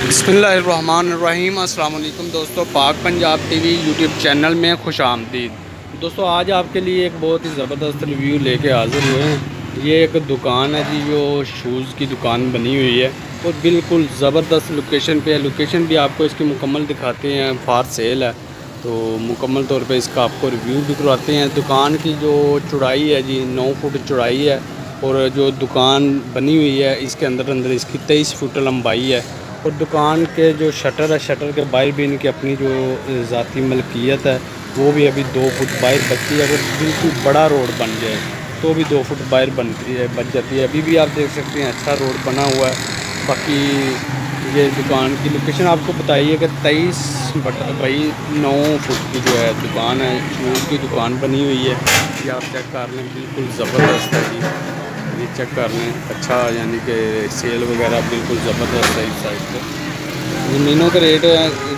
बिस्मिल्लाहिर्रहमानिर्रहीम। अस्सलाम वालेकुम दोस्तों, पाक पंजाब टीवी यूट्यूब चैनल में खुश आमदीद। दोस्तों, आज आपके लिए एक बहुत ही ज़बरदस्त रिव्यू लेके हाज़िर हुए हैं। ये एक दुकान है जी, जो शूज़ की दुकान बनी हुई है और बिल्कुल ज़बरदस्त लोकेशन पे है। लोकेशन भी आपको इसकी मुकम्मल दिखाते हैं, फार सेल है तो मुकम्मल तौर पे इसका आपको रिव्यू भी करवाते हैं। दुकान की जो चौड़ाई है जी 9 फुट चौड़ाई है और जो दुकान बनी हुई है इसके अंदर इसकी 23 फुट लंबाई है। और दुकान के जो शटर है, शटर के बाहर भी इनकी अपनी जो ज़ाती मलकियत है वो भी अभी 2 फुट बाहर बचती है। अगर बिल्कुल बड़ा रोड बन जाए तो भी 2 फुट बाहर बच जाती है। अभी भी आप देख सकते हैं अच्छा रोड बना हुआ है। बाकी ये दुकान की लोकेशन आपको बताइए कि 23/9 फुट की जो है दुकान है, शूज़ की दुकान बनी हुई है। ये आप चेक कर लें, बिल्कुल ज़बरदस्त है जी। ये चेक कर लें, अच्छा यानी कि सेल वगैरह बिल्कुल ज़बरदस्त है इस साइड पे। ज़मीनों के रेट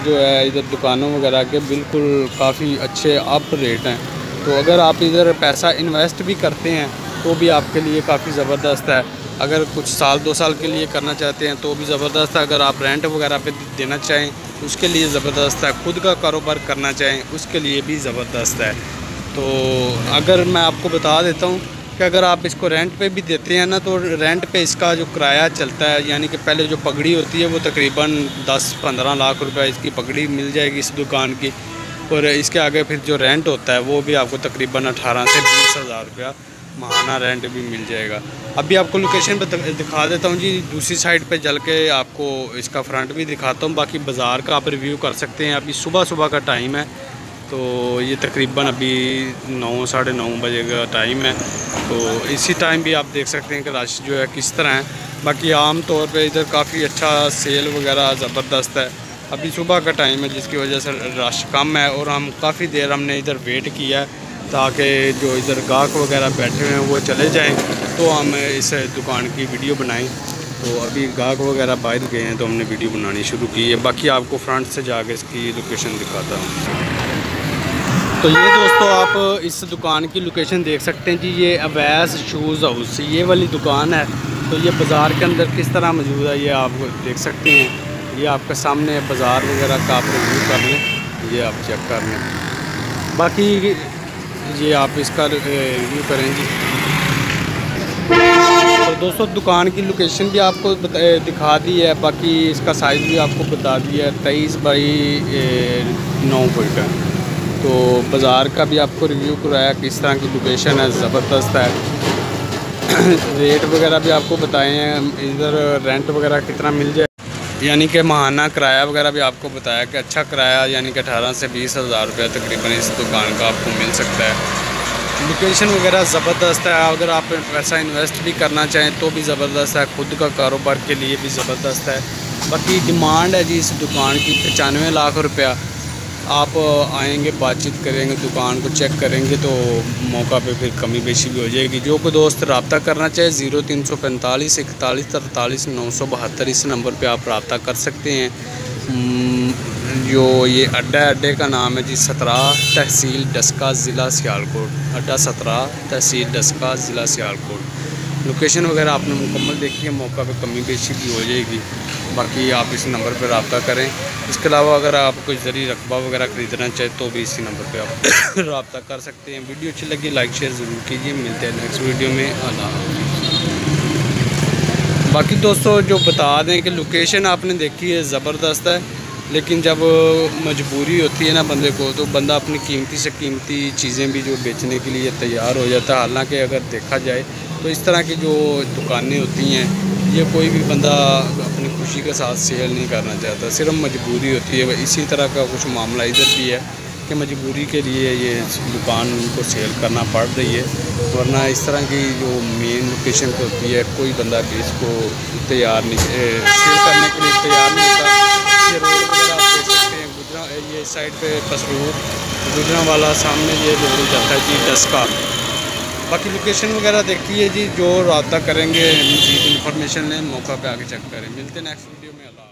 जो है इधर दुकानों वगैरह के बिल्कुल काफ़ी अच्छे अप रेट हैं। तो अगर आप इधर पैसा इन्वेस्ट भी करते हैं तो भी आपके लिए काफ़ी ज़बरदस्त है। अगर कुछ साल 2 साल के लिए करना चाहते हैं तो भी ज़बरदस्त है। अगर आप रेंट वगैरह पे देना चाहें उसके लिए ज़बरदस्त है। खुद का कारोबार करना चाहें उसके लिए भी ज़बरदस्त है। तो अगर मैं आपको बता देता हूँ कि अगर आप इसको रेंट पे भी देते हैं ना, तो रेंट पे इसका जो किराया चलता है, यानी कि पहले जो पगड़ी होती है वो तकरीबन 10-15 लाख रुपए इसकी पगड़ी मिल जाएगी इस दुकान की। और इसके आगे फिर जो रेंट होता है वो भी आपको तकरीबन 18 से 20 हज़ार रुपया माहाना रेंट भी मिल जाएगा। अभी आपको लोकेशन पे दिखा देता हूँ जी, दूसरी साइड पे चल के आपको इसका फ्रंट भी दिखाता हूँ। बाकी बाज़ार का आप रिव्यू कर सकते हैं। अभी सुबह का टाइम है तो ये तकरीबन अभी 9 साढ़े 9 बजे का टाइम है। तो इसी टाइम भी आप देख सकते हैं कि रश जो है किस तरह है। बाकी आम तौर पे इधर काफ़ी अच्छा सेल वगैरह ज़बरदस्त है। अभी सुबह का टाइम है जिसकी वजह से रश कम है और हम काफ़ी देर हमने इधर वेट किया है ताकि जो इधर गाहक वगैरह बैठे हुए हैं वो चले जाएं तो हम इस दुकान की वीडियो बनाएं। तो अभी गाहक वगैरह बाहर गए हैं तो हमने वीडियो बनानी शुरू की है। बाकी आपको फ्रंट से जाके इसकी लोकेशन दिखाता हूँ। तो ये दोस्तों, आप इस दुकान की लोकेशन देख सकते हैं जी। ये अवैस शूज़ हाउस ये वाली दुकान है। तो ये बाज़ार के अंदर किस तरह मौजूद है ये आप देख सकते हैं। ये आपके सामने बाज़ार वगैरह का आप रिव्यू कर लें, ये आप चेक कर लें। बाकी ये आप इसका रिव्यू करें जी। तो दोस्तों, दुकान की लोकेशन भी आपको दिखा दी है। बाकी इसका साइज़ भी आपको बता दिया है, 23/9 फुट है। तो बाज़ार का भी आपको रिव्यू कराया, किस तरह की लोकेशन है, ज़बरदस्त है। रेट वगैरह भी आपको बताए हैं, इधर रेंट वगैरह कितना मिल जाए, यानी कि माहाना किराया वगैरह भी आपको बताया कि अच्छा किराया यानी कि 18 से 20 हज़ार रुपया तकरीबन इस दुकान का आपको मिल सकता है। लोकेशन वगैरह ज़बरदस्त है। अगर आप पैसा इन्वेस्ट भी करना चाहें तो भी ज़बरदस्त है, खुद का कारोबार के लिए भी ज़बरदस्त है। बाकी डिमांड है जी इस दुकान की 95 लाख रुपया। आप आएंगे, बातचीत करेंगे, दुकान को चेक करेंगे तो मौका पे फिर कमी बेशी भी हो जाएगी। जो कोई दोस्त रब्ता करना चाहे 0345 41 43 972 इस नंबर पे आप रब्ता कर सकते हैं। जो ये अड्डे का नाम है जी 17 तहसील डस्का ज़िला सियालकोट। अड्डा 17 तहसील डस्का ज़िला सियालकोट। लोकेशन वगैरह आपने मुकम्मल देखी है, मौका पे कमी बेशी भी हो जाएगी। बाकी आप इस नंबर पर रब्ता करें। इसके अलावा अगर आप कोई ज़रूरी रकबा वगैरह ख़रीदना चाहे तो भी इसी नंबर पे आप रब्ता कर सकते हैं। वीडियो अच्छी लगी लाइक शेयर ज़रूर कीजिए। मिलते हैं नेक्स्ट वीडियो में। अल्लाह हाफ़िज़। बाकी दोस्तों, जो बता दें कि लोकेशन आपने देखी है ज़बरदस्त है, लेकिन जब मजबूरी होती है ना बंदे को, तो बंदा अपनी कीमती से कीमती चीज़ें भी जो बेचने के लिए तैयार हो जाता है। हालांकि अगर देखा जाए तो इस तरह की जो दुकानें होती हैं ये कोई भी बंदा अपनी खुशी के साथ सेल नहीं करना चाहता, सिर्फ मजबूरी होती है। इसी तरह का कुछ मामला इधर भी है कि मजबूरी के लिए ये दुकान को सेल करना पड़ रही है, वरना इस तरह की जो मेन लोकेशन पे होती है कोई बंदा भी इसको तैयार नहीं सेल करने के लिए तैयार नहीं होता। ये रोड वगैरह आप देख सकते हैं, गुजरा ये साइड पे पसरूर गुजरांवाला सामने ये रोड जाता है जी डस्का। बाकी लोकेशन वगैरह देखिए जी, जो रब्ता करेंगे मज़ीद इन्फॉर्मेशन लें, मौका पे आके चेक करें। मिलते हैं नेक्स्ट वीडियो में। अल्लाह।